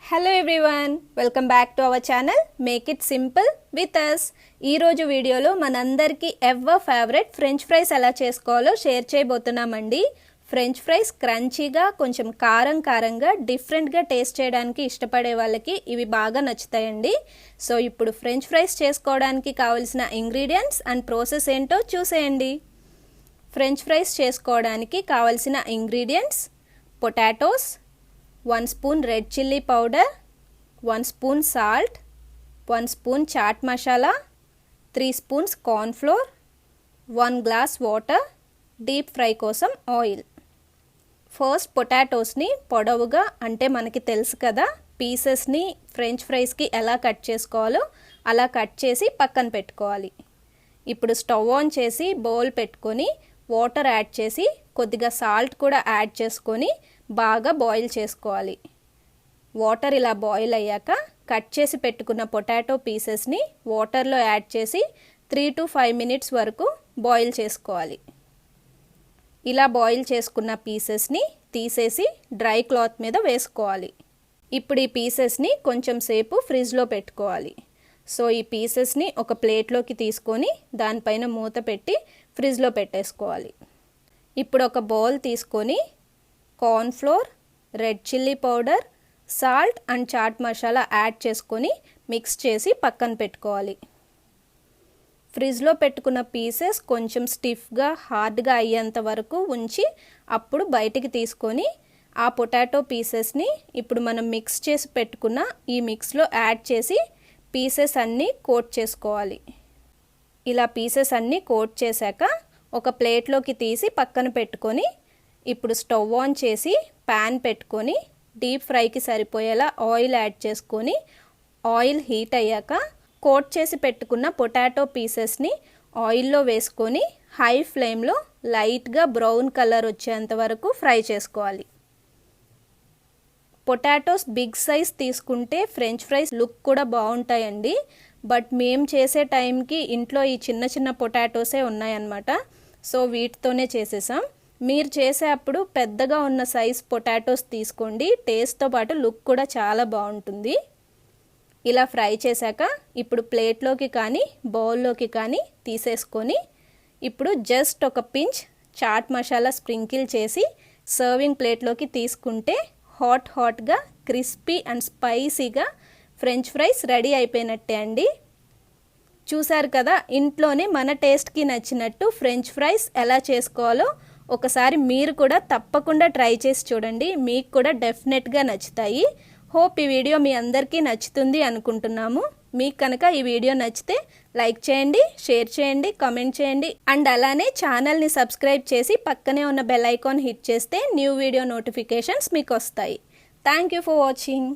Hello everyone, welcome back to our channel make it simple with us. ఈరోజు వీడియోలో మనందరికీ ever favourite French fries ఎలా చేసుకోవాలో share చేయబోతున్నామండి. French fries క్రంచీగా, కొంచెం కారం కారంగా, డిఫరెంట్గా టేస్ట్ చేయడానికి ఇష్టపడే వాళ్ళకి ఇవి బాగా నచ్చుతాయండి. సో ఇప్పుడు ఫ్రెంచ్ ఫ్రైస్ చేసుకోవడానికి కావలసిన ఇంగ్రీడియంట్స్ అండ్ ప్రాసెస్ ఏంటో చూసేయండి. ఫ్రెంచ్ ఫ్రైస్ చేసుకోవడానికి కావలసిన ingredients: potatoes, 1 spoon red chilli powder, 1 spoon salt, 1 spoon chaat masala, 3 spoons corn flour, 1 glass water, deep fry కోసం ఆయిల్. ఫస్ట్ పొటాటోస్ని పొడవుగా, అంటే మనకి తెలుసు కదా పీసెస్ని ఫ్రెంచ్ ఫ్రైస్కి ఎలా కట్ చేసుకోవాలో అలా కట్ చేసి పక్కన పెట్టుకోవాలి. ఇప్పుడు స్టవ్ ఆన్ చేసి బౌల్ పెట్టుకొని వాటర్ యాడ్ చేసి కొద్దిగా సాల్ట్ కూడా యాడ్ చేసుకొని బాగా బాయిల్ చేసుకోవాలి. వాటర్ ఇలా బాయిల్ అయ్యాక కట్ చేసి పెట్టుకున్న పొటాటో పీసెస్ని వాటర్లో యాడ్ చేసి 3 to 5 minutes వరకు బాయిల్ చేసుకోవాలి. ఇలా బాయిల్ చేసుకున్న పీసెస్ని తీసేసి డ్రై క్లాత్ మీద వేసుకోవాలి. ఇప్పుడు ఈ పీసెస్ని కొంచెం సేపు ఫ్రిడ్జ్లో పెట్టుకోవాలి. సో ఈ పీసెస్ని ఒక ప్లేట్లోకి తీసుకొని దానిపైన మూత పెట్టి ఫ్రిడ్జ్లో పెట్టేసుకోవాలి. ఇప్పుడు ఒక బౌల్ తీసుకొని corn flour, red chilli powder, salt and chaat masala add చేసుకొని మిక్స్ చేసి పక్కన పెట్టుకోవాలి. ఫ్రిడ్జ్లో పెట్టుకున్న పీసెస్ కొంచెం స్టిఫ్గా, హార్డ్గా అయ్యేంత వరకు ఉంచి అప్పుడు బయటికి తీసుకొని ఆ పొటాటో పీసెస్ని ఇప్పుడు మనం మిక్స్ చేసి పెట్టుకున్న ఈ మిక్స్లో యాడ్ చేసి పీసెస్ అన్నీ కోట్ చేసుకోవాలి. ఇలా పీసెస్ అన్నీ కోట్ చేశాక ఒక ప్లేట్లోకి తీసి పక్కన పెట్టుకొని ఇప్పుడు స్టవ్ ఆన్ చేసి ప్యాన్ పెట్టుకొని డీప్ ఫ్రైకి సరిపోయేలా ఆయిల్ యాడ్ చేసుకొని ఆయిల్ హీట్ అయ్యాక కోట్ చేసి పెట్టుకున్న పొటాటో పీసెస్ని ఆయిల్లో వేసుకొని హై ఫ్లేమ్లో లైట్గా బ్రౌన్ కలర్ వచ్చేంత వరకు ఫ్రై చేసుకోవాలి. పొటాటోస్ బిగ్ సైజ్ తీసుకుంటే ఫ్రెంచ్ ఫ్రైస్ లుక్ కూడా బాగుంటాయండి. బట్ మేము చేసే టైంకి ఇంట్లో ఈ చిన్న చిన్న పొటాటోసే ఉన్నాయన్నమాట. సో వీటితోనే చేసేసాం. మీరు చేసే అప్పుడు పెద్దగా ఉన్న సైజ్ పొటాటోస్ తీసుకోండి. టేస్ట్తో పాటు లుక్ కూడా చాలా బాగుంటుంది. ఇలా ఫ్రై చేశాక ఇప్పుడు ప్లేట్లోకి కానీ బౌల్లోకి కానీ తీసేసుకొని ఇప్పుడు జస్ట్ ఒక పించ్ చాట్ మసాలా స్ప్రింకిల్ చేసి సర్వింగ్ ప్లేట్లోకి తీసుకుంటే హాట్గా క్రిస్పీ అండ్ స్పైసీగా ఫ్రెంచ్ ఫ్రైస్ రెడీ అయిపోయినట్టే అండి. చూసారు కదా, ఇంట్లోనే మన టేస్ట్కి నచ్చినట్టు ఫ్రెంచ్ ఫ్రైస్ ఎలా చేసుకోవాలో ఒకసారి మీరు కూడా తప్పకుండా ట్రై చేసి చూడండి. మీకు కూడా డెఫినెట్గా నచ్చుతాయి. హోప్ ఈ వీడియో మీ అందరికీ నచ్చుతుంది అనుకుంటున్నాము. మీకు కనుక ఈ వీడియో నచ్చితే లైక్ చేయండి, షేర్ చేయండి, కామెంట్ చేయండి అండ్ అలానే ఛానల్ని సబ్స్క్రైబ్ చేసి పక్కనే ఉన్న బెల్ ఐకాన్ హిట్ చేస్తే న్యూ వీడియో నోటిఫికేషన్స్ మీకు వస్తాయి. Thank you for watching.